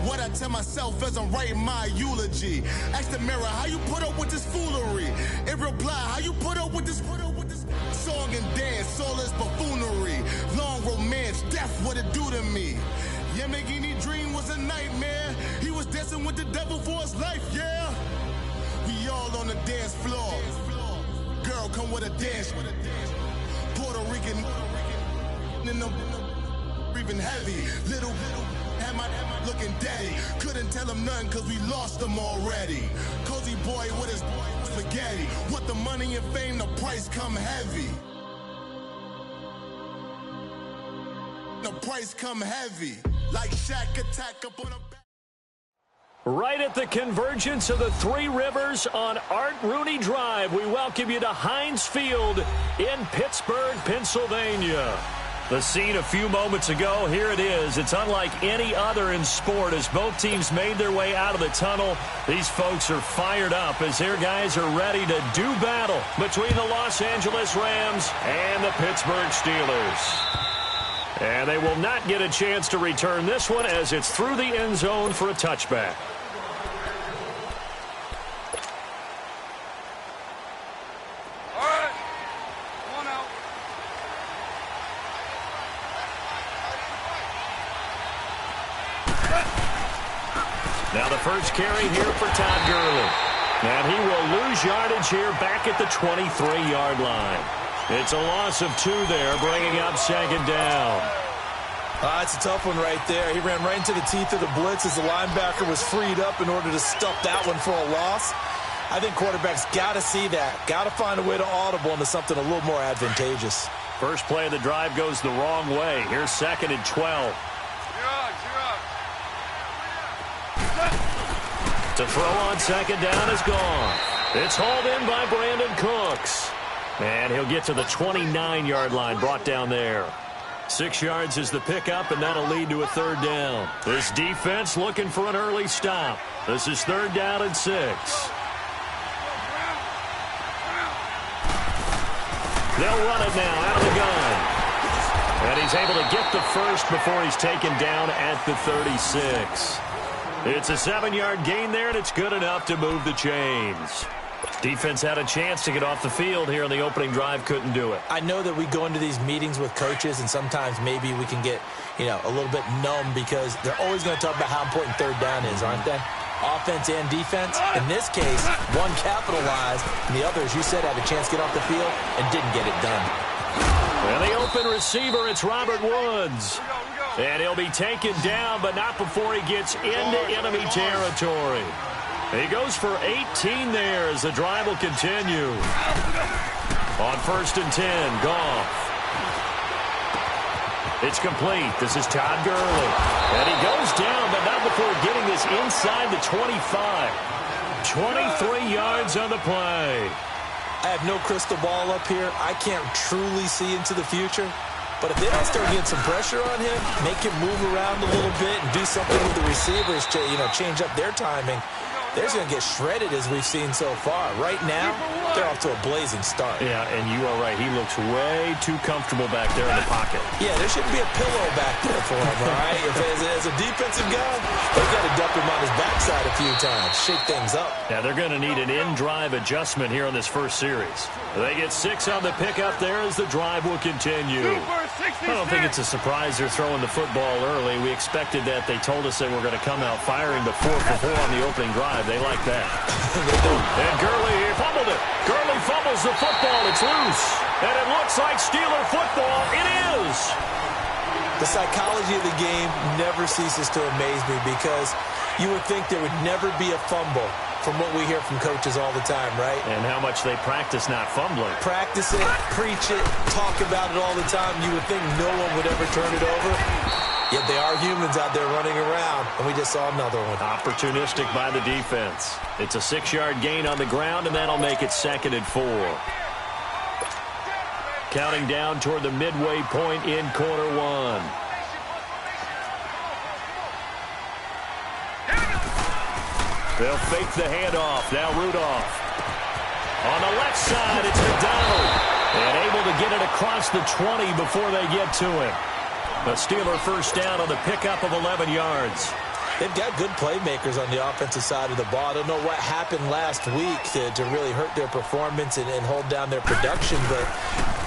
what I tell myself as I'm writing my eulogy. Ask the mirror, how you put up with this foolery? In reply, how you put up with this song and dance, all this buffoonery. Long romance, death, what it do to me? Yamagini dream was a nightmare. He was dancing with the devil for his life, yeah. We all on the dance floor. Girl, come with a dance. Puerto Rican in the breathing heavy. Little had my looking daddy. Couldn't tell him nothing cause we lost him already. Cozy boy with his spaghetti. With the money and fame, the price come heavy. The price come heavy. Like Shaq attack up on a back. Right at the convergence of the Three Rivers on Art Rooney Drive, we welcome you to Heinz Field in Pittsburgh, Pennsylvania. The scene a few moments ago, here it is. It's unlike any other in sport as both teams made their way out of the tunnel. These folks are fired up as their guys are ready to do battle between the Los Angeles Rams and the Pittsburgh Steelers. And they will not get a chance to return this one as it's through the end zone for a touchback. Now the first carry here for Todd Gurley. And he will lose yardage here back at the 23-yard line. It's a loss of 2 there, bringing up second down. It's a tough one right there. He ran right into the teeth of the blitz as the linebacker was freed up in order to stuff that one for a loss. I think quarterbacks got to see that. Got to find a way to audible into something a little more advantageous. First play of the drive goes the wrong way. Here's second and 12. To throw on second down is gone. It's hauled in by Brandon Cooks. And he'll get to the 29-yard line, brought down there. 6 yards is the pickup, and that'll lead to a third down. This defense looking for an early stop. This is third down and 6. They'll run it now out of the gun. And he's able to get the first before he's taken down at the 36. It's a 7-yard gain there, and it's good enough to move the chains. Defense had a chance to get off the field here on the opening drive, couldn't do it. I know that we go into these meetings with coaches, and sometimes maybe we can get, a little bit numb because they're always going to talk about how important third down is, aren't they? Offense and defense. In this case, one capitalized, and the other, as you said, had a chance to get off the field and didn't get it done. And the open receiver, it's Robert Woods. And he'll be taken down, but not before he gets into enemy territory. He goes for 18 there as the drive will continue. On first and 10, Goff. It's complete. This is Todd Gurley. And he goes down, but not before getting this inside the 25. 23 yards on the play. I have no crystal ball up here. I can't truly see into the future. But if they don't start getting some pressure on him, make him move around a little bit and do something with the receivers to, change up their timing, they're going to get shredded as we've seen so far. Right now, they're off to a blazing start. Yeah, and you are right. He looks way too comfortable back there in the pocket. Yeah, there shouldn't be a pillow back there for him, all right? As a defensive guy, they've got to dump him on his backside a few times, shake things up. Yeah, they're going to need an in-drive adjustment here on this first series. They get 6 on the pickup there as the drive will continue. I don't think it's a surprise they're throwing the football early. We expected that. They told us they were going to come out firing the 4 for 4 on the opening drive. They like that. And Gurley, he fumbled it. Gurley fumbles the football. It's loose. And it looks like Steeler football. It is. The psychology of the game never ceases to amaze me because you would think there would never be a fumble from what we hear from coaches all the time, right? And how much they practice not fumbling. Practice it, preach it, talk about it all the time. You would think no one would ever turn it over. Yet they are humans out there running around, and we just saw another one. Opportunistic by the defense. It's a 6-yard gain on the ground, and that'll make it second and 4. Counting down toward the midway point in quarter 1. They'll fake the handoff. Now Rudolph. On the left side, it's McDonald. And able to get it across the 20 before they get to him. The Steeler first down on the pickup of 11 yards. They've got good playmakers on the offensive side of the ball. I don't know what happened last week to really hurt their performance and hold down their production, but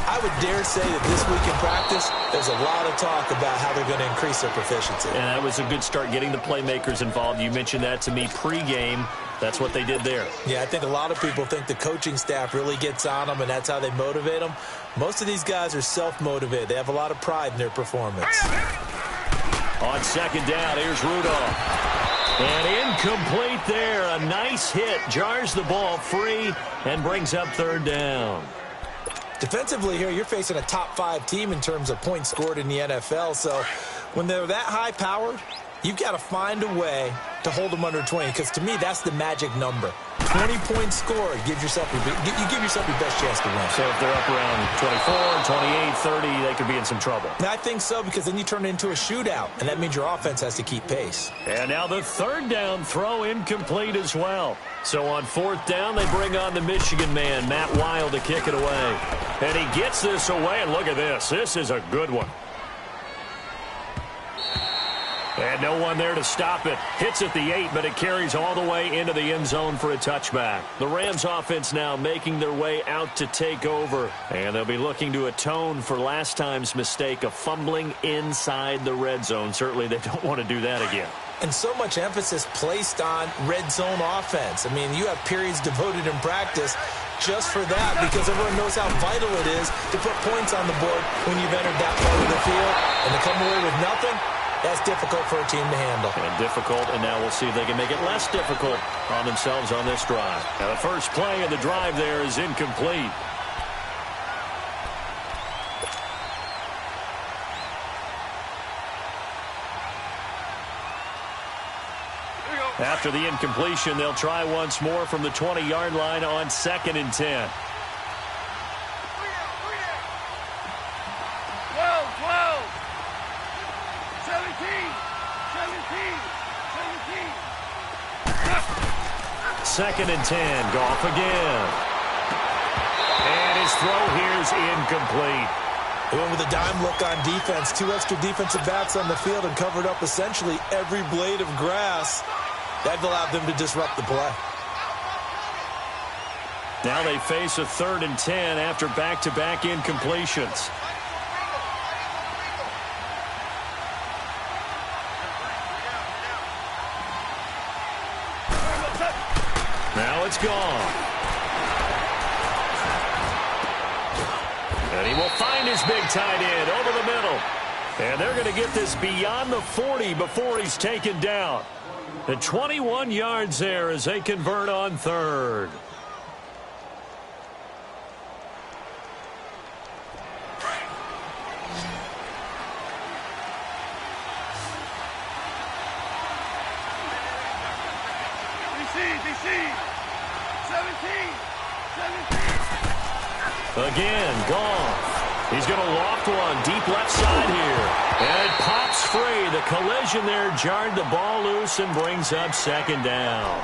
I would dare say that this week in practice, there's a lot of talk about how they're going to increase their proficiency. And that was a good start, getting the playmakers involved. You mentioned that to me pregame. That's what they did there. Yeah, I think a lot of people think the coaching staff really gets on them, and that's how they motivate them. Most of these guys are self-motivated. They have a lot of pride in their performance. On second down, here's Rudolph. And incomplete there. A nice hit. Jars the ball free and brings up third down. Defensively here, you're facing a top-5 team in terms of points scored in the NFL. So when they're that high-powered, you've got to find a way to hold them under 20, because to me, that's the magic number. 20 points scored, you give yourself your best chance to win. So if they're up around 24, 28, 30, they could be in some trouble. And I think so, because then you turn it into a shootout, and that means your offense has to keep pace. And now the third down throw incomplete as well. So on fourth down, they bring on the Michigan man, Matt Wild, to kick it away. And he gets this away, and look at this. This is a good one. And no one there to stop it. Hits at the 8, but it carries all the way into the end zone for a touchback. The Rams offense now making their way out to take over. And they'll be looking to atone for last time's mistake of fumbling inside the red zone. Certainly they don't want to do that again. And so much emphasis placed on red zone offense. I mean, you have periods devoted in practice just for that, because everyone knows how vital it is to put points on the board when you've entered that part of the field. And to come away with nothing, that's difficult for a team to handle. And difficult, and now we'll see if they can make it less difficult on themselves on this drive. Now the first play of the drive there is incomplete. After the incompletion, they'll try once more from the 20-yard line on 2nd and 10. 2nd and 10. Goff again. And his throw here is incomplete. They went with a dime look on defense. 2 extra defensive backs on the field and covered up essentially every blade of grass. That allowed them to disrupt the play. Now they face a 3rd and 10 after back-to-back incompletions. Now it's gone. And he will find his big tight end over the middle. And they're going to get this beyond the 40 before he's taken down. The 21 yards there as they convert on 3rd. Again, Goff. He's going to loft one deep left side here. And it pops free. The collision there jarred the ball loose and brings up 2nd down.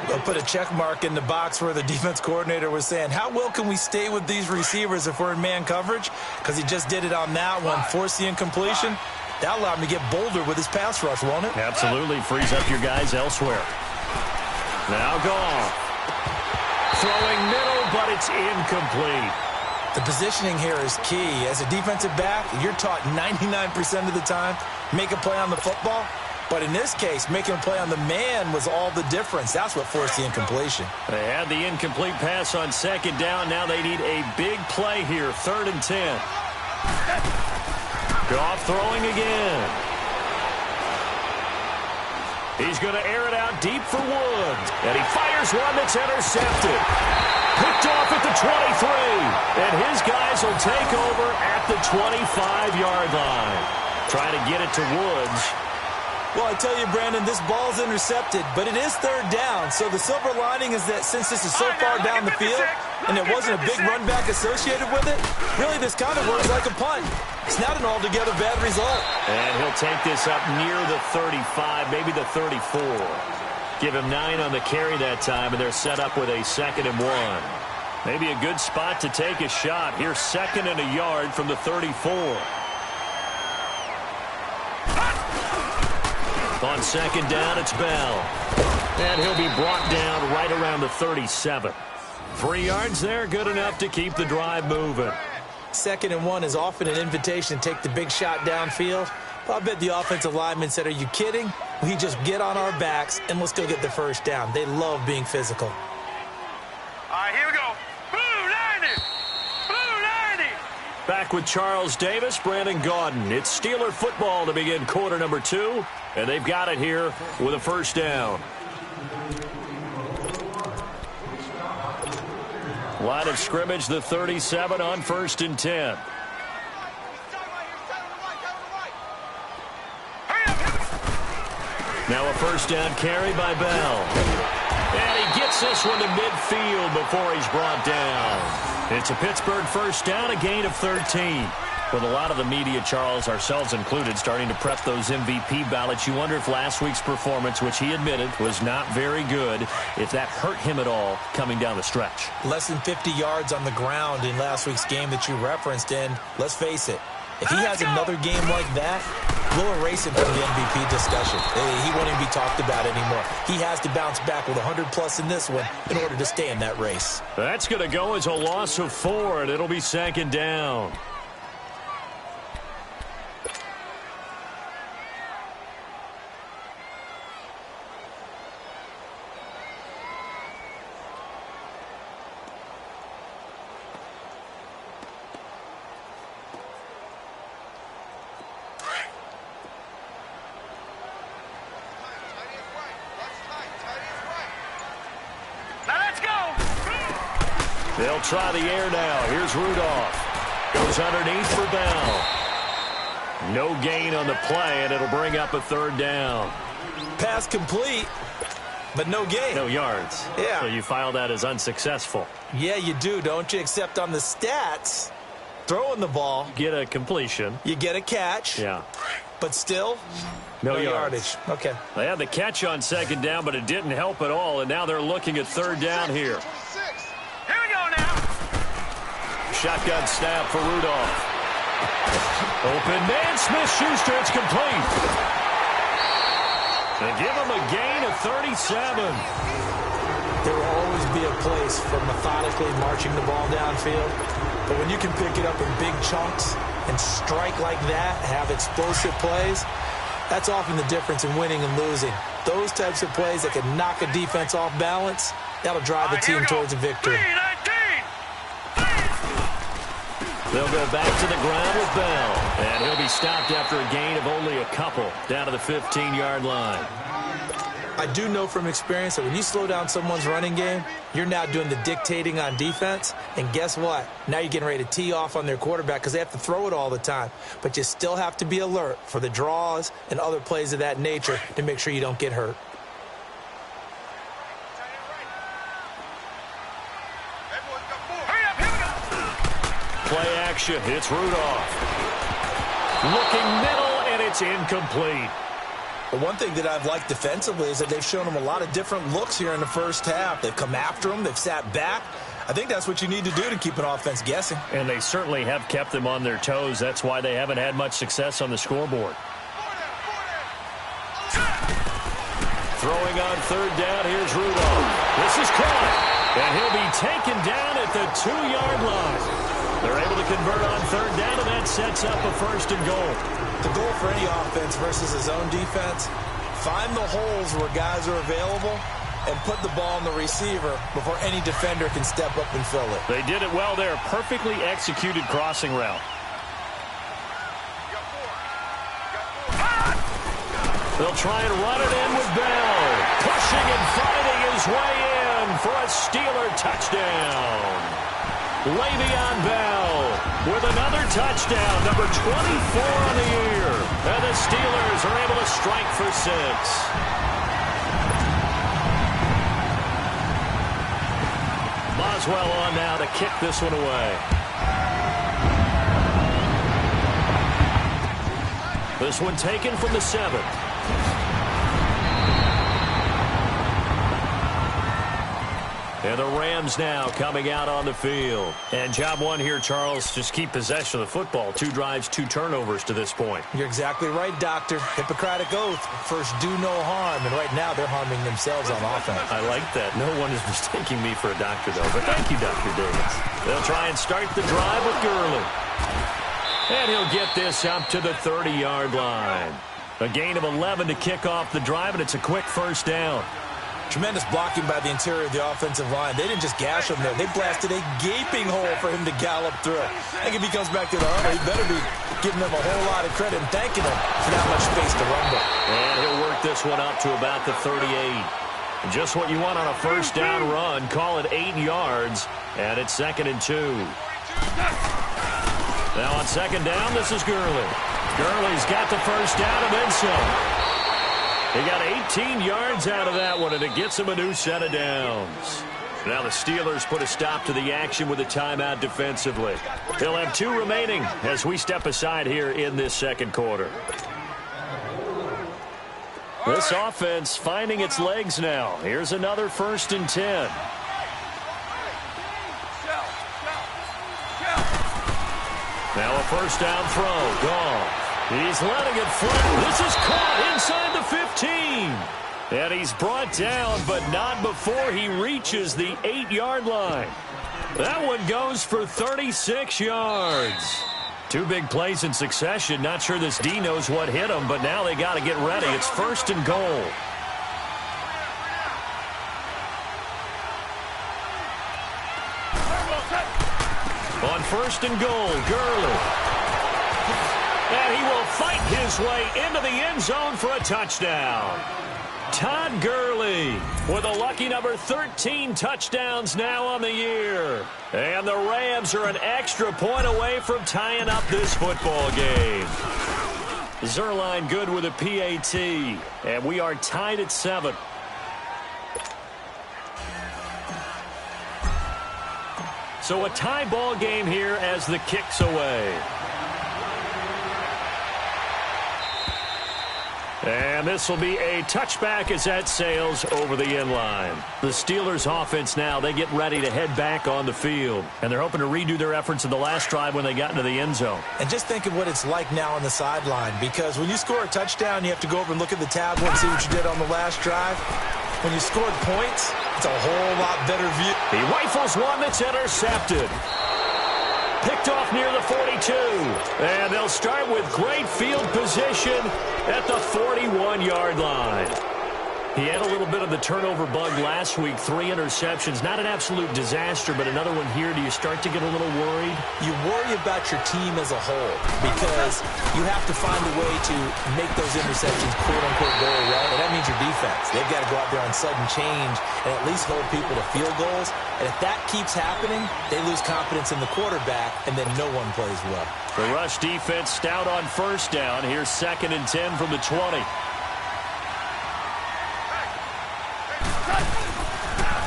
They'll put a check mark in the box where the defense coordinator was saying, how well can we stay with these receivers if we're in man coverage? Because he just did it on that one, forced the incompletion. That allowed him to get bolder with his pass rush, won't it? Absolutely. Frees up your guys elsewhere. Now Goff. Throwing middle, but it's incomplete. The positioning here is key. As a defensive back, you're taught 99% of the time, make a play on the football. But in this case, making a play on the man was all the difference. That's what forced the incompletion. They had the incomplete pass on 2nd down. Now they need a big play here, 3rd and 10. Goff throwing again. He's going to air it out deep for Woods. And he fires one that's intercepted. Picked off at the 23. And his guys will take over at the 25-yard line. Trying to get it to Woods. Well, I tell you, Brandon, this ball's intercepted, but it is 3rd down. So the silver lining is that since this is so far down the field and there wasn't a big run back associated with it, really this kind of works like a punt. It's not an altogether bad result. And he'll take this up near the 35, maybe the 34. Give him 9 on the carry that time, and they're set up with a 2nd and 1. Maybe a good spot to take a shot. Here's 2nd and a yard from the 34. On second down, it's Bell. And he'll be brought down right around the 37. 3 yards there, good enough to keep the drive moving. 2nd and 1 is often an invitation to take the big shot downfield. I bet the offensive lineman said, are you kidding? We just get on our backs and let's go get the first down. They love being physical. All right, here we go. Blue 90! Blue 90! Back with Charles Davis, Brandon Gaudin. It's Steeler football to begin quarter number 2, and they've got it here with a first down. Line of scrimmage, the 37 on 1st and 10. Now a first down carry by Bell. And he gets this one to midfield before he's brought down. It's a Pittsburgh first down, a gain of 13. With a lot of the media, Charles, ourselves included, starting to prep those MVP ballots, you wonder if last week's performance, which he admitted was not very good, if that hurt him at all coming down the stretch. Less than 50 yards on the ground in last week's game that you referenced, and let's face it, if he has another game like that, we'll erase him from the MVP discussion. He won't even be talked about anymore. He has to bounce back with 100-plus in this one in order to stay in that race. That's going to go as a loss of 4, and it'll be 2nd down. They'll try the air now. Here's Rudolph. Goes underneath for Bell. No gain on the play, and it'll bring up a 3rd down. Pass complete, but no gain. No yards. Yeah. So you file that as unsuccessful. Yeah, you do, don't you? Except on the stats, throwing the ball. Get a completion. You get a catch. Yeah. But still, no yardage. Okay. They had the catch on 2nd down, but it didn't help at all, and now they're looking at 3rd down here. Shotgun snap for Rudolph. Open man, Smith-Schuster, it's complete. They give him a gain of 37. There will always be a place for methodically marching the ball downfield. But when you can pick it up in big chunks and strike like that, have explosive plays, that's often the difference in winning and losing. Those types of plays that can knock a defense off balance, that'll drive the team towards a victory. They'll go back to the ground with Bell. And he'll be stopped after a gain of only a couple down to the 15-yard line. I do know from experience that when you slow down someone's running game, you're now doing the dictating on defense. And guess what? Now you're getting ready to tee off on their quarterback because they have to throw it all the time. But you still have to be alert for the draws and other plays of that nature to make sure you don't get hurt. Play action. It's Rudolph. Looking middle, and it's incomplete. The one thing that I've liked defensively is that they've shown him a lot of different looks here in the first half. They've come after him. They've sat back. I think that's what you need to do to keep an offense guessing. And they certainly have kept them on their toes. That's why they haven't had much success on the scoreboard. Throwing on 3rd down, here's Rudolph. This is caught, and he'll be taken down at the 2-yard line. They're able to convert on 3rd down, and that sets up a 1st and goal. The goal for any offense versus his own defense, find the holes where guys are available and put the ball on the receiver before any defender can step up and fill it. They did it well there. Perfectly executed crossing route. They'll try and run it in with Bell. Pushing and fighting his way in for a Steeler touchdown. Le'Veon Bell with another touchdown, number 24 on the year. And the Steelers are able to strike for 6. Boswell on now to kick this one away. This one taken from the 7. And the Rams now coming out on the field. And job one here, Charles, just keep possession of the football. 2 drives, 2 turnovers to this point. You're exactly right, Doctor. Hippocratic oath. First, do no harm. And right now, they're harming themselves on offense. I like that. No one is mistaking me for a doctor, though. But thank you, Dr. Davis. They'll try and start the drive with Gurley. And he'll get this up to the 30-yard line. A gain of 11 to kick off the drive, and it's a quick first down. Tremendous blocking by the interior of the offensive line. They didn't just gash him there. They blasted a gaping hole for him to gallop through. I think if he comes back to the huddle, he better be giving them a whole lot of credit and thanking them for that much space to rumble. And he'll work this one up to about the 38. Just what you want on a first down run. Call it 8 yards, and it's 2nd and 2. Now on 2nd down, this is Gurley. Gurley's got the first down and then some. He got 18 yards out of that one, and it gets him a new set of downs. Now the Steelers put a stop to the action with a timeout defensively. They'll have 2 remaining as we step aside here in this second quarter. This offense finding its legs now. Here's another 1st and 10. Now a first down throw. Gone. He's letting it fly. This is caught inside the 15. And he's brought down, but not before he reaches the 8-yard line. That one goes for 36 yards. 2 big plays in succession. Not sure this D knows what hit him, but now they got to get ready. It's 1st and goal. On 1st and goal, Gurley. And he will fight his way into the end zone for a touchdown. Todd Gurley with a lucky number 13 touchdowns now on the year. And the Rams are an extra point away from tying up this football game. Zerline good with a PAT. And we are tied at 7. So a tie ball game here as the kick's away. And this will be a touchback as that sails over the end line. The Steelers offense now, they get ready to head back on the field. And they're hoping to redo their efforts in the last drive when they got into the end zone. And just think of what it's like now on the sideline. Because when you score a touchdown, you have to go over and look at the tablet and see what you did on the last drive. When you scored points, it's a whole lot better view. He rifles one that's intercepted. Picked off near the 42. And they'll start with great field position at the 41-yard line. He had a little bit of the turnover bug last week. 3 interceptions. Not an absolute disaster, but another one here. Do you start to get a little worried? You worry about your team as a whole because you have to find a way to make those interceptions quote-unquote go away, and that means your defense. They've got to go out there on sudden change and at least hold people to field goals. And if that keeps happening, they lose confidence in the quarterback, and then no one plays well. The rush defense stout on first down. Here's 2nd and 10 from the 20.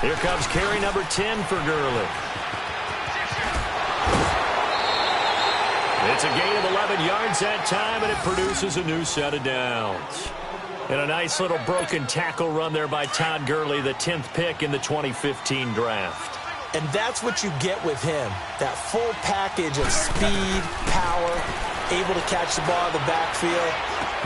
Here comes carry number 10 for Gurley. It's a gain of 11 yards that time, and it produces a new set of downs. And a nice little broken tackle run there by Todd Gurley, the 10th pick in the 2015 draft. And that's what you get with him, that full package of speed, power, able to catch the ball in the backfield.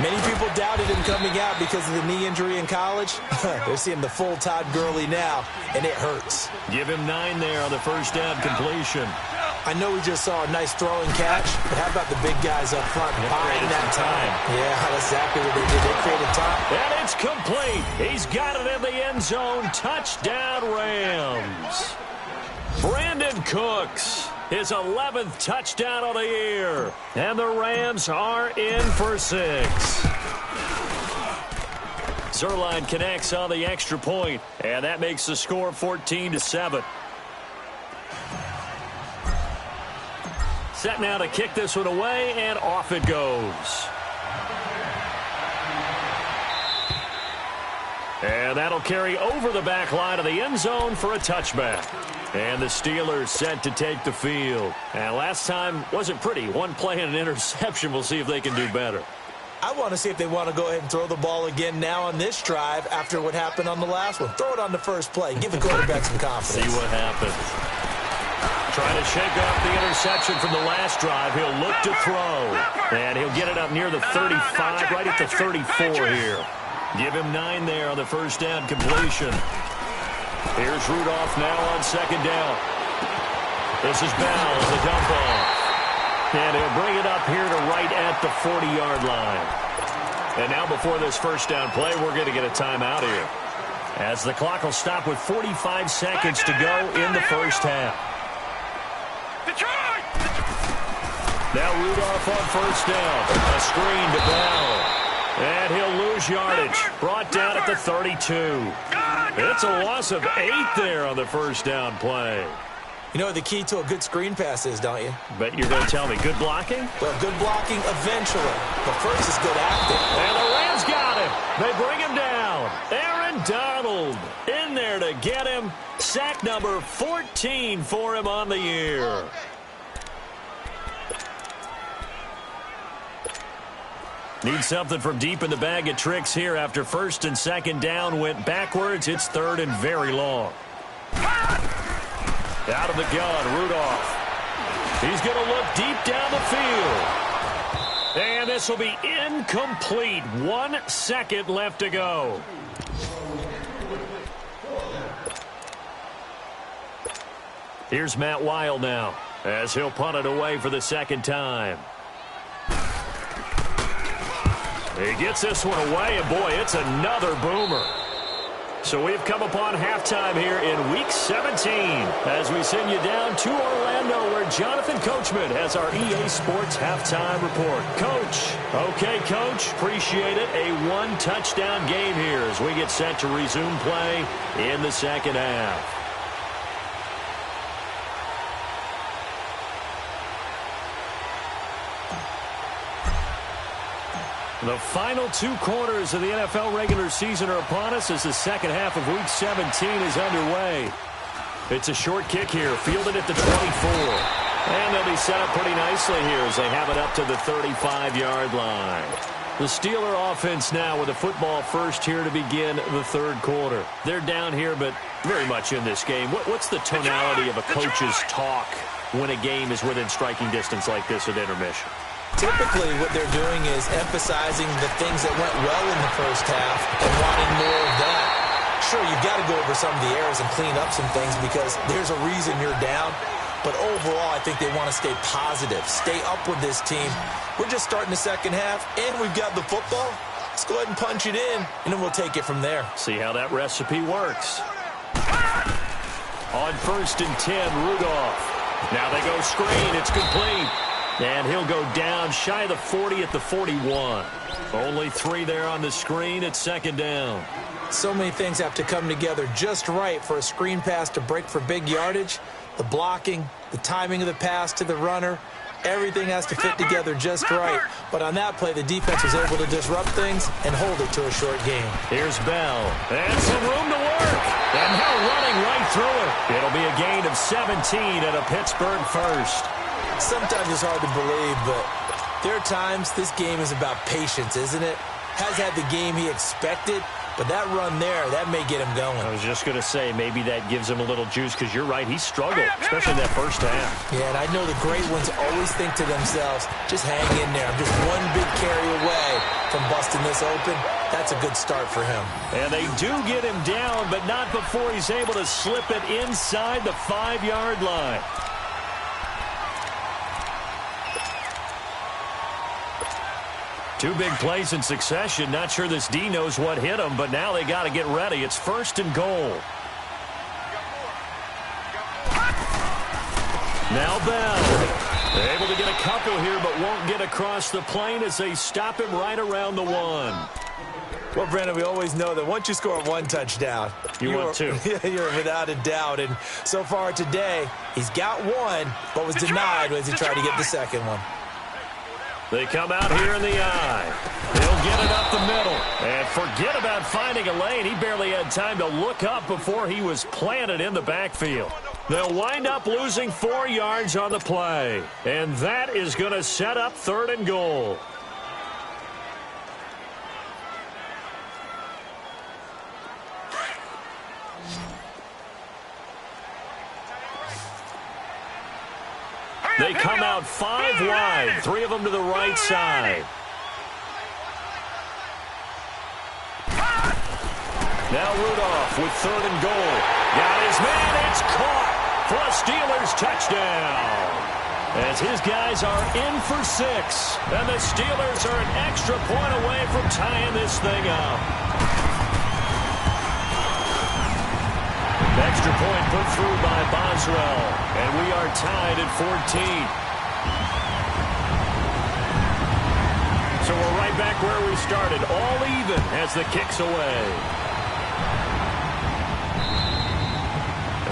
Many people doubted him coming out because of the knee injury in college. They're seeing the full Todd Gurley now, and it hurts. Give him 9 there on the first down completion. I know we just saw a nice throwing catch, but how about the big guys up front buying that time? Yeah, that's exactly what they did. They created time. And it's complete. He's got it in the end zone. Touchdown, Rams. Brandon Cooks, his 11th touchdown of the year. And the Rams are in for 6. Zerline connects on the extra point, and that makes the score 14-7. Set now to kick this one away, and off it goes. And that'll carry over the back line of the end zone for a touchback. And the Steelers set to take the field. And last time wasn't pretty. 1 play and an interception. We'll see if they can do better. I want to see if they want to go ahead and throw the ball again now on this drive after what happened on the last one. Throw it on the first play. Give the quarterback some confidence. See what happens. Trying to shake off the interception from the last drive. He'll look to throw. And he'll get it up near the 35, right at the 34 here. Give him 9 there on the first down completion. Here's Rudolph now on second down. This is Bell, the dump off. And he'll bring it up here to right at the 40-yard line. And now before this first down play, we're going to get a timeout here, as the clock will stop with 45 seconds to go in the first half. Detroit! Now Rudolph on first down. A screen to Bell. And he'll lose yardage. Brought down at the 32. It's a loss of 8 there on the first down play. You know what the key to a good screen pass is, don't you? But you're going to tell me, good blocking? Well, good blocking eventually. But first is good acting. And the Rams got him. They bring him down. Aaron Donald in there to get him. Sack number 14 for him on the year. Need something from deep in the bag of tricks here after first and second down went backwards. It's third and very long. Out of the gun, Rudolph. He's going to look deep down the field. And this will be incomplete. 1 second left to go. Here's Matt Weil now, as he'll punt it away for the second time. He gets this one away, and boy, it's another boomer. So we've come upon halftime here in Week 17 as we send you down to Orlando, where Jonathan Coachman has our EA Sports halftime report. Coach. Okay, Coach. Appreciate it. A 1-touchdown game here as we get set to resume play in the second half. The final 2 quarters of the NFL regular season are upon us as the second half of Week 17 is underway. It's a short kick here, fielded at the 24. And they'll be set up pretty nicely here as they have it up to the 35-yard line. The Steeler offense now with a football first here to begin the third quarter. They're down here, but very much in this game. What's the tonality of a coach's talk when a game is within striking distance like this at intermission? Typically, what they're doing is emphasizing the things that went well in the first half and wanting more of that. Sure, you've got to go over some of the errors and clean up some things because there's a reason you're down. But overall, I think they want to stay positive, stay up with this team. We're just starting the second half, and we've got the football. Let's go ahead and punch it in, and then we'll take it from there. See how that recipe works. On first and 10, Rudolph. Now they go screen. It's complete. And he'll go down shy of the 40 at the 41. Only 3 there on the screen at second down. So many things have to come together just right for a screen pass to break for big yardage. The blocking, the timing of the pass to the runner, everything has to fit together just right. But on that play, the defense was able to disrupt things and hold it to a short game. Here's Bell. And some room to work. And now running right through it. It'll be a gain of 17 and a Pittsburgh first. Sometimes it's hard to believe, but there are times this game is about patience, isn't it? Has had the game he expected, but that run there, that may get him going. I was just going to say, maybe that gives him a little juice, because you're right, he struggled, especially in that first half. Yeah, and I know the great ones always think to themselves, just hang in there. I'm just one big carry away from busting this open. That's a good start for him. And they do get him down, but not before he's able to slip it inside the 5-yard line. Two big plays in succession. Not sure this D knows what hit him, but now they got to get ready. It's first and goal. Now Bell. They're able to get a couple here, but won't get across the plane as they stop him right around the 1. Well, Brandon, we always know that once you score 1 touchdown, you want 2. You're without a doubt. And so far today, he's got 1, but was denied as he tried to get the second one. They come out here in the eye. He'll get it up the middle. And forget about finding a lane. He barely had time to look up before he was planted in the backfield. They'll wind up losing 4 yards on the play. And that is going to set up third and goal. They come out 5 wide, 3 of them to the right side. Now Rudolph with 3rd and goal. Got his man. It's caught for a Steelers touchdown. As his guys are in for 6. And the Steelers are an extra point away from tying this thing up. Extra point put through by Boswell. And we are tied at 14. So we're right back where we started. All even as the kick's away.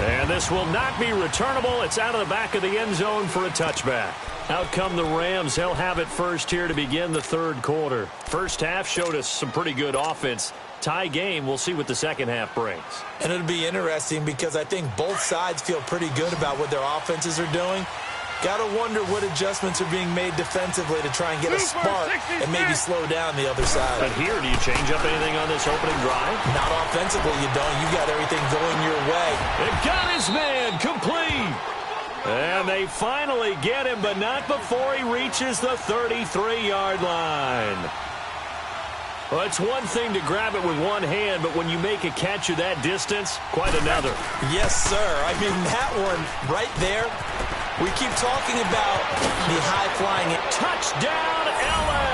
And this will not be returnable. It's out of the back of the end zone for a touchback. Out come the Rams. They'll have it first here to begin the 3rd quarter. First half showed us some pretty good offense. Tie game. We'll see what the second half brings. And it'll be interesting because I think both sides feel pretty good about what their offenses are doing. Got to wonder what adjustments are being made defensively to try and get a spark and maybe slow down the other side. But here, do you change up anything on this opening drive? Not offensively, you don't. You got everything going your way. They got his man complete. And they finally get him, but not before he reaches the 33-yard line. Well, it's one thing to grab it with one hand, but when you make a catch of that distance, quite another. Yes, sir. I mean, that one right there, we keep talking about the high-flying. Touchdown, L.A.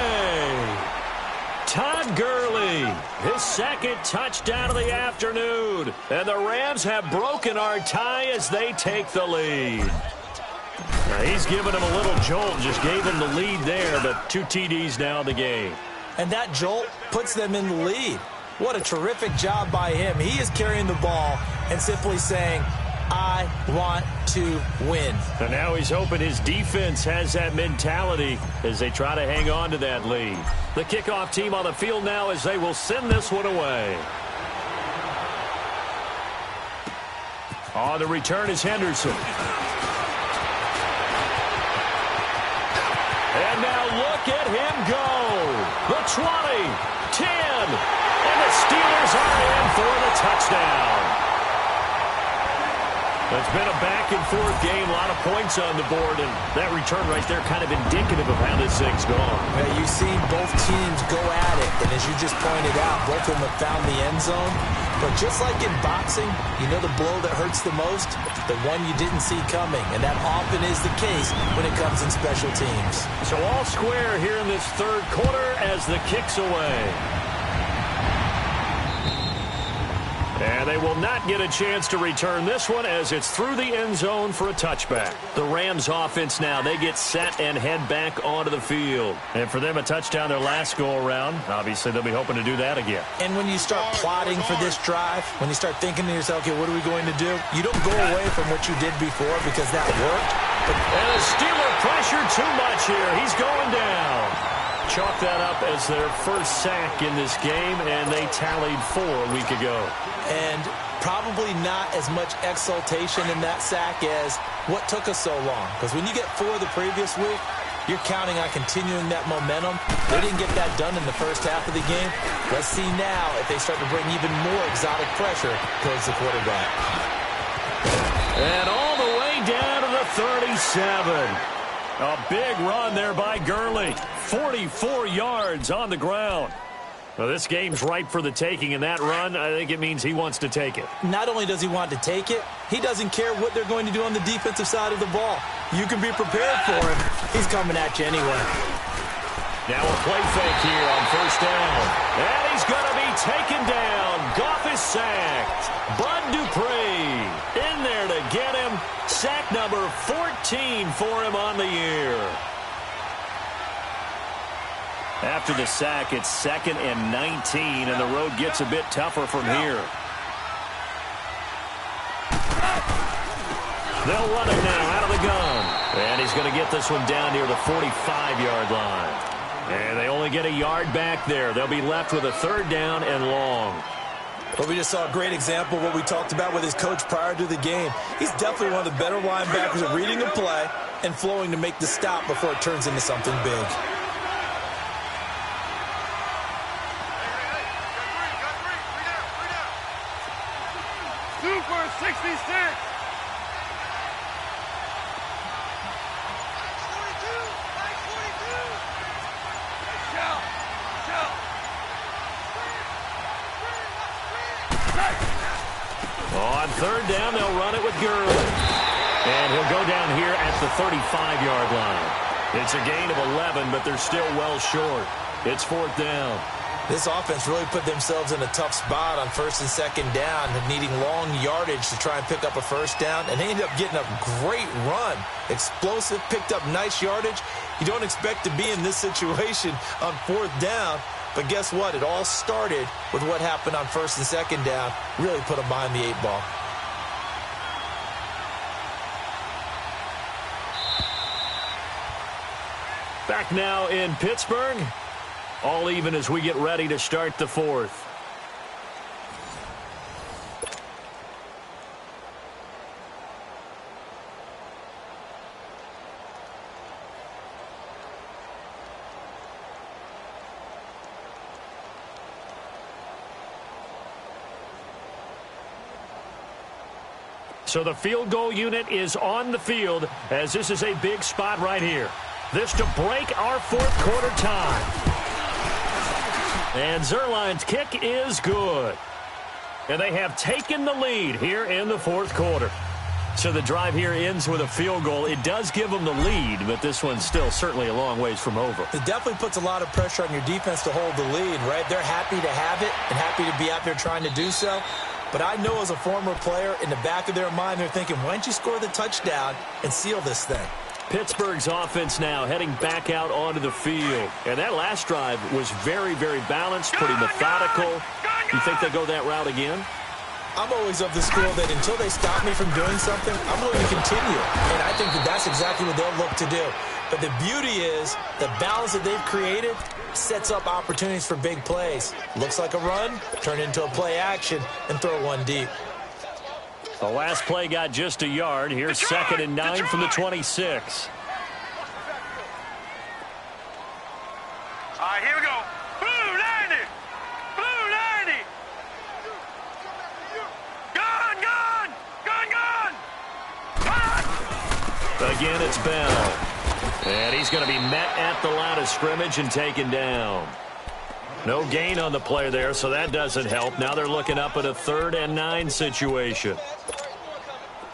Todd Gurley, his 2nd touchdown of the afternoon. And the Rams have broken our tie as they take the lead. Now, he's given him a little jolt, just gave him the lead there, but 2 TDs now in the game. And that jolt puts them in the lead. What a terrific job by him. He is carrying the ball and simply saying, I want to win. And now he's hoping his defense has that mentality as they try to hang on to that lead. The kickoff team on the field now as they will send this one away. On the return is Henderson. And now look at him go. The 20, 10, and the Steelers are in for the touchdown. It's been a back-and-forth game, a lot of points on the board, and that return right there kind of indicative of how this thing's gone. Yeah, you've seen both teams go at it, and as you just pointed out, both of them have found the end zone. But just like in boxing, you know the blow that hurts the most? The one you didn't see coming, and that often is the case when it comes in special teams. So all square here in this 3rd quarter as the kick's away. And they will not get a chance to return this one as it's through the end zone for a touchback. The Rams offense now, they get set and head back onto the field. And for them, a touchdown their last go-around. Obviously, they'll be hoping to do that again. And when you start plotting for this drive, when you start thinking to yourself, okay, what are we going to do? You don't go away from what you did before because that worked. And the Steeler pressure too much here. He's going down. Chalk that up as their first sack in this game, and they tallied 4 a week ago. And probably not as much exultation in that sack as what took us so long. Because when you get 4 the previous week, you're counting on continuing that momentum. They didn't get that done in the first half of the game. Let's see now if they start to bring even more exotic pressure towards the quarterback. And all the way down to the 37. A big run there by Gurley. 44 yards on the ground. Well, this game's ripe for the taking, and that run, I think it means he wants to take it. Not only does he want to take it, he doesn't care what they're going to do on the defensive side of the ball. You can be prepared for him. He's coming at you anyway. Now a play fake here on first down. And he's going to be taken down. Goff is sacked. Bud Dupree in there to get him. Sack number 14 for him on the year. After the sack, it's 2nd and 19, and the road gets a bit tougher from here. They'll run it now out of the gun. And he's going to get this one down near the 45-yard line. And they only get a yard back there. They'll be left with a 3rd down and long. But we just saw a great example of what we talked about with his coach prior to the game. He's definitely one of the better linebackers at reading a play and flowing to make the stop before it turns into something big. On third down, they'll run it with Gurley. And he'll go down here at the 35-yard line. It's a gain of 11, but they're still well short. It's fourth down. This offense really put themselves in a tough spot on first and second down, needing long yardage to try and pick up a first down, and they ended up getting a great run. Explosive, picked up nice yardage. You don't expect to be in this situation on fourth down, but guess what? It all started with what happened on first and second down. Really put them behind the 8 ball. Back now in Pittsburgh. All even as we get ready to start the fourth. So the field goal unit is on the field as this is a big spot right here. This to break our fourth quarter tie. And Zerline's kick is good. And they have taken the lead here in the fourth quarter. So the drive here ends with a field goal. It does give them the lead, but this one's still certainly a long ways from over. It definitely puts a lot of pressure on your defense to hold the lead, right? They're happy to have it and happy to be out there trying to do so. But I know as a former player, in the back of their mind, they're thinking, why don't you score the touchdown and seal this thing? Pittsburgh's offense now heading back out onto the field. And that last drive was very, very balanced, pretty methodical. You think they go that route again? I'm always of the school that until they stop me from doing something, I'm willing to continue. And I think that that's exactly what they'll look to do. But the beauty is the balance that they've created sets up opportunities for big plays. Looks like a run, turn into a play action, and throw one deep. The last play got just a yard. Here's second and 9 from the 26. All right, here we go. Blue 90. Blue 90. Gun, gun. Gun, gun. Again, it's Bell. And he's going to be met at the line of scrimmage and taken down. No gain on the play there, so that doesn't help. Now they're looking up at a 3rd and 9 situation.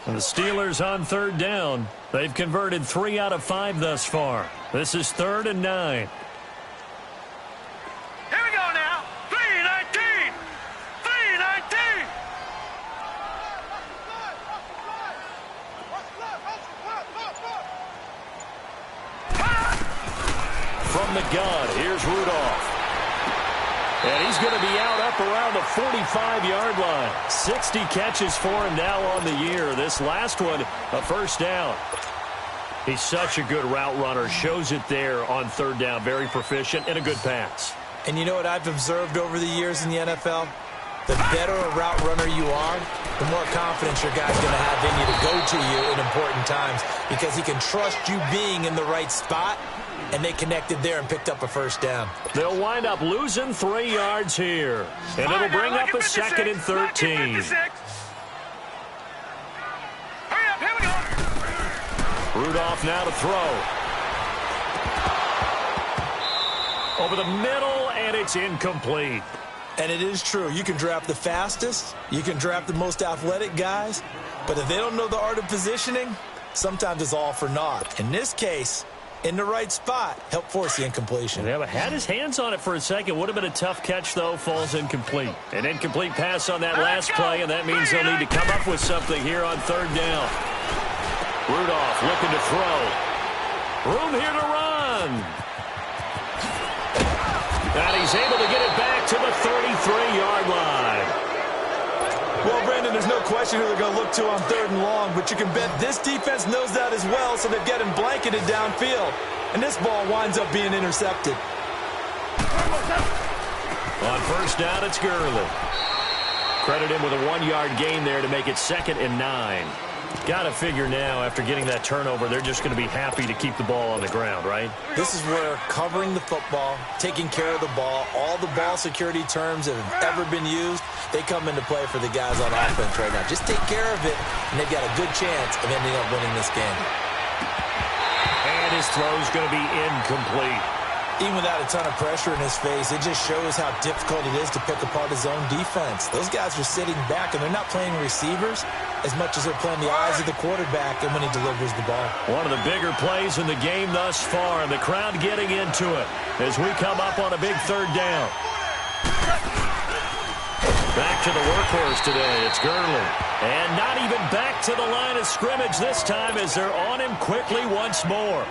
And the Steelers on third down. They've converted 3 out of 5 thus far. This is 3rd and 9. Here we go now. 3-19. 3-19. From the gun, here's Rudolph. And he's going to be out up around the 45-yard line. 60 catches for him now on the year. This last one, a first down. He's such a good route runner. Shows it there on third down. Very proficient and a good pass. And you know what I've observed over the years in the NFL? The better a route runner you are, the more confidence your guy's going to have in you to go to you in important times because he can trust you being in the right spot. And they connected there and picked up a first down. They'll wind up losing 3 yards here. And it'll bring up a 2nd and 13. Hurry up, here we go. Rudolph now to throw. Over the middle, and it's incomplete. And it is true. You can draft the fastest. You can draft the most athletic guys. But if they don't know the art of positioning, sometimes it's all for naught. In this case, in the right spot, help force the incompletion. Yeah, but had his hands on it for a second. Would have been a tough catch, though. Falls incomplete. An incomplete pass on that last play, and that means they'll need to come up with something here on third down. Rudolph looking to throw. Room here to run. And he's able to get it back to the 33-yard line. Well, Brandon, there's no question who they're going to look to on third and long, but you can bet this defense knows that as well, so they've got him blanketed downfield. And this ball winds up being intercepted. On first down, it's Gurley. Credit him with a 1-yard gain there to make it 2nd and 9. Got to figure now, after getting that turnover, they're just going to be happy to keep the ball on the ground, right? This is where covering the football, taking care of the ball, all the ball security terms that have ever been used, they come into play for the guys on offense right now. Just take care of it, and they've got a good chance of ending up winning this game. And his throw's going to be incomplete. Even without a ton of pressure in his face, it just shows how difficult it is to pick apart his own defense. Those guys are sitting back, and they're not playing receivers as much as they're playing the eyes of the quarterback and when he delivers the ball. One of the bigger plays in the game thus far, and the crowd getting into it as we come up on a big third down. Back to the workhorse today. It's Gurley. And not even back to the line of scrimmage this time as they're on him quickly once more.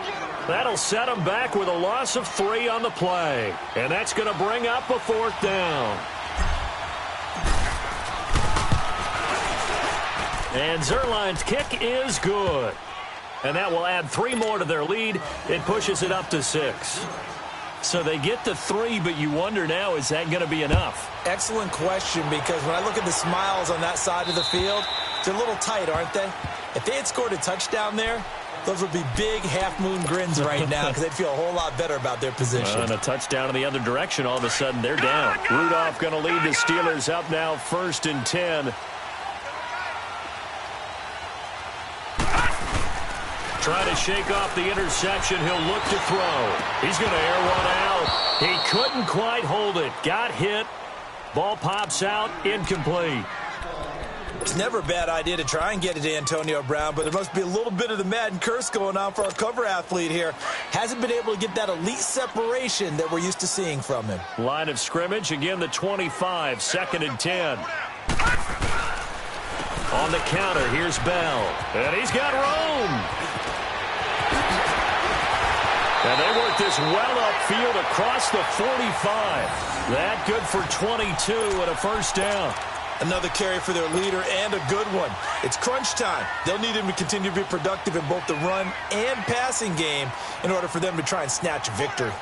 That'll set him back with a loss of 3 on the play. And that's going to bring up a 4th down. And Zerline's kick is good. And that will add 3 more to their lead. It pushes it up to 6. So they get to 3, but you wonder now, is that going to be enough? Excellent question, because when I look at the smiles on that side of the field, they're a little tight, aren't they? If they had scored a touchdown there, those would be big half-moon grins right now because they'd feel a whole lot better about their position. And a touchdown in the other direction, all of a sudden they're down. Rudolph going to lead the Steelers up now 1st and 10. Try to shake off the interception. He'll look to throw. He's going to air one out. He couldn't quite hold it. Got hit. Ball pops out. Incomplete. It's never a bad idea to try and get it to Antonio Brown, but there must be a little bit of the Madden curse going on for our cover athlete here. Hasn't been able to get that elite separation that we're used to seeing from him. Line of scrimmage, again the 25, 2nd and 10. On the counter, here's Bell. And he's got room. And they work this well upfield across the 45. That good for 22 and a 1st down. Another carry for their leader and a good one. It's crunch time. They'll need him to continue to be productive in both the run and passing game in order for them to try and snatch a victory.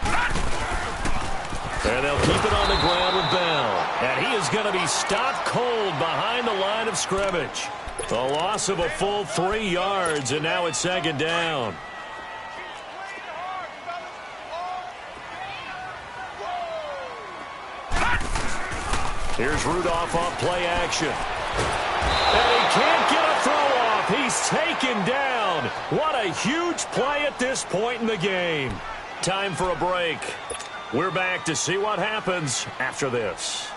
And they'll keep it on the ground with Bell. And he is going to be stopped cold behind the line of scrimmage. The loss of a full 3 yards, and now it's 2nd down. Here's Rudolph off play action. And he can't get a throw off. He's taken down. What a huge play at this point in the game. Time for a break. We're back to see what happens after this.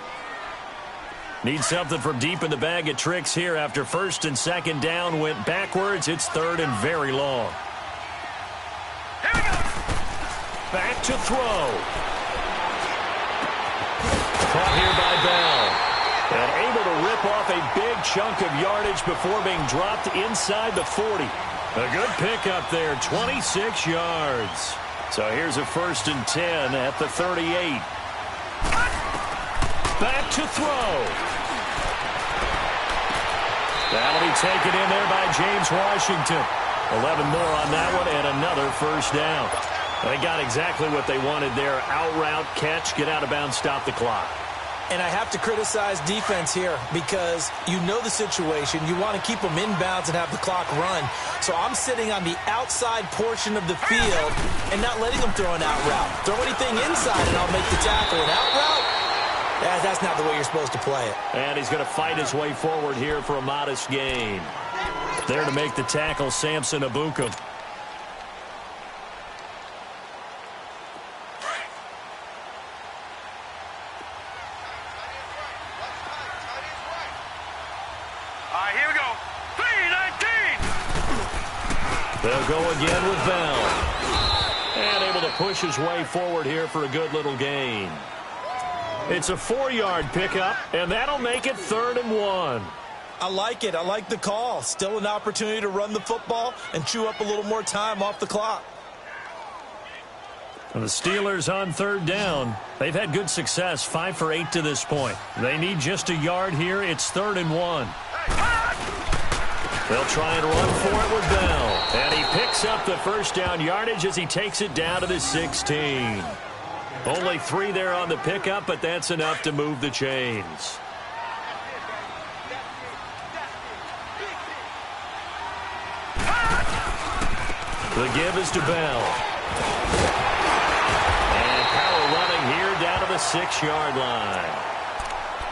Need something from deep in the bag of tricks here after 1st and 2nd down went backwards. It's 3rd and very long. Back to throw. Caught here by Bell. And able to rip off a big chunk of yardage before being dropped inside the 40. A good pickup there, 26 yards. So here's a 1st and 10 at the 38. Back to throw. That'll be taken in there by James Washington. 11 more on that one and another 1st down. They got exactly what they wanted there. Out route, catch, get out of bounds, stop the clock. And I have to criticize defense here because you know the situation. You want to keep them inbounds and have the clock run. So I'm sitting on the outside portion of the field and not letting them throw an out route. Throw anything inside and I'll make the tackle. An out route? That's not the way you're supposed to play it. And he's going to fight his way forward here for a modest gain. There to make the tackle, Samson Abukum. Here we go. 3-19. They'll go again with Bell. And able to push his way forward here for a good little gain. It's a 4-yard pickup, and that'll make it 3rd and 1. I like it. I like the call. Still an opportunity to run the football and chew up a little more time off the clock. And the Steelers on 3rd down. They've had good success, 5 for 8 to this point. They need just a yard here. It's 3rd and 1. They'll try and run for it with Bell. And he picks up the 1st down yardage as he takes it down to the 16. Only 3 there on the pickup, but that's enough to move the chains. The give is to Bell. And power running here down to the 6-yard line.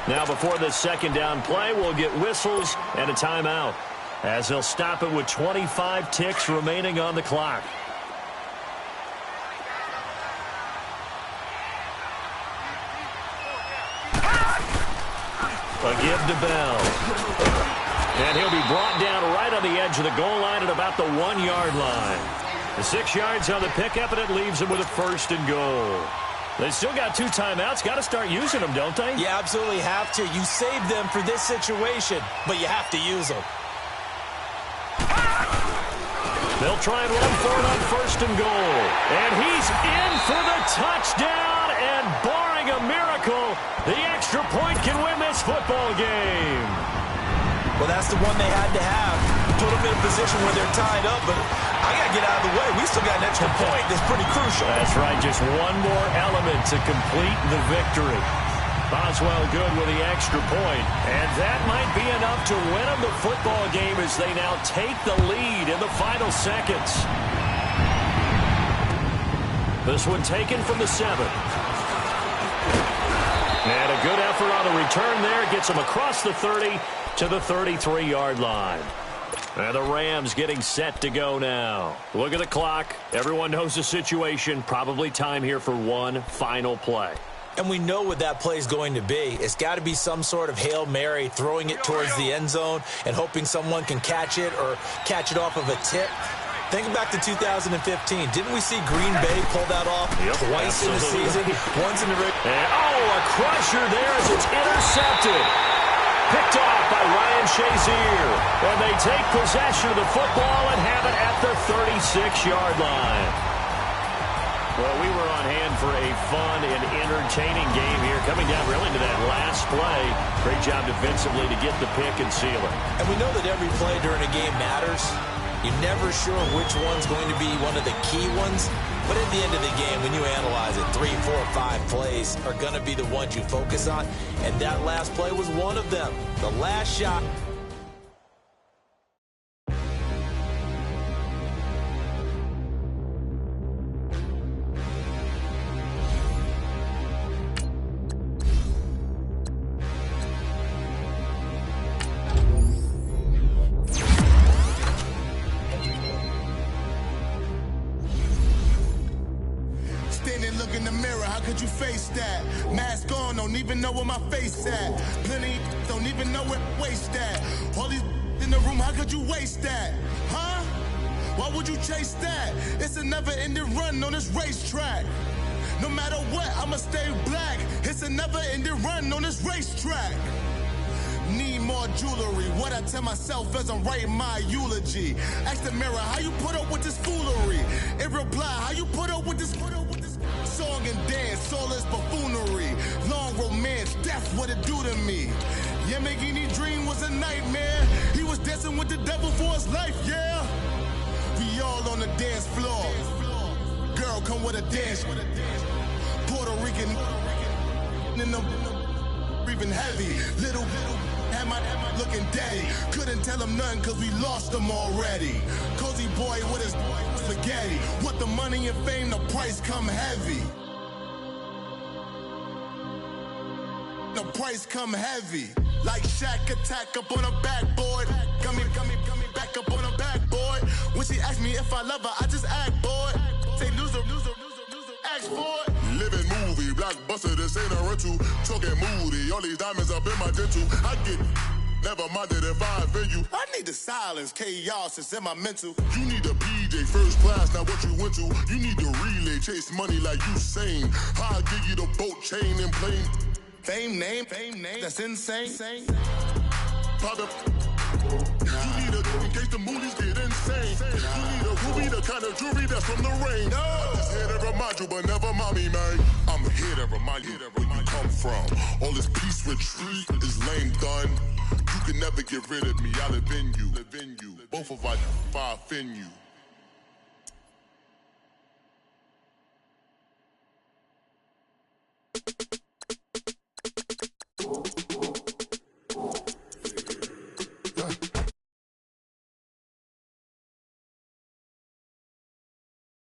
Now before the 2nd down play, we'll get whistles and a timeout, as they'll stop it with 25 ticks remaining on the clock. A give to Bell. And he'll be brought down right on the edge of the goal line at about the 1-yard line. The 6 yards on the pickup, and it leaves them with a 1st and goal. They still got 2 timeouts. Got to start using them, don't they? You absolutely have to. You save them for this situation, but you have to use them. They'll try and run for it on 1st and goal. And he's in for the touchdown, and barring a miracle, the extra point can win this football game. Well, that's the one they had to have. Put them in a position where they're tied up, but I got to get out of the way. We still got an extra point that's pretty crucial. That's right, just one more element to complete the victory. Boswell good with the extra point, and that might be enough to win them the football game as they now take the lead in the final seconds. This one taken from the 7. And a good effort on the return there. Gets them across the 30 to the 33-yard line. And the Rams getting set to go now. Look at the clock. Everyone knows the situation. Probably time here for one final play. And we know what that play is going to be. It's got to be some sort of Hail Mary, throwing it towards the end zone and hoping someone can catch it or catch it off of a tip. Think back to 2015. Didn't we see Green Bay pull that off twice in the season? Once in the and, a crusher there as it's intercepted. Picked off by Ryan Shazier. And they take possession of the football and have it at the 36-yard line. Well, we were on hand for a fun and entertaining game here. Coming down really to that last play. Great job defensively to get the pick and seal it. And we know that every play during a game matters. You're never sure which one's going to be one of the key ones. But at the end of the game, when you analyze it, 3, 4, 5 plays are going to be the ones you focus on. And that last play was one of them. The last shot. Look in the mirror, how could you face that? Mask on, don't even know where my face at. Plenty don't even know where waste at. All these in the room, how could you waste that? Huh? Why would you chase that? It's a never-ending run on this racetrack. No matter what, I'ma stay black. It's a never-ending run on this racetrack. Need more jewelry. What I tell myself as I'm writing my eulogy. Ask the mirror, how you put up with this foolery? It reply, how you put up with this song and dance, soulless buffoonery. Long romance, death, what it do to me? Yamagini dream was a nightmare. He was dancing with the devil for his life, yeah. We all on the dance floor. Girl, come with a dance. Puerto Rican in the breathing heavy. Little had my looking daddy. Couldn't tell him nothing cause we lost him already. Cozy boy with his spaghetti. With the money and fame, the price come heavy. The price come heavy. Like Shaq attack up on a backboard. Got me back up on a backboard. When she asked me if I love her, I just act bored. Say loser, ask for it. Living movie, blockbuster, this ain't a rental. Talking moody, all these diamonds up in my dental. I get never minded if I offend you. I need the silence, chaos is in my mental. You need a PJ first class, not what you went to. You need the relay, chase money like you sane. I'll give you the boat chain and plane. Fame name, that's insane. Pop up. You need a in case the movies get insane. You need a ruby, the kind of jewelry that's from the rain. No. I'm just here to remind you, but never mommy, man. I'm here to remind you where you come from. All this peace retreat is lame done. You can never get rid of me. I live in you. Both of us, if I offend you.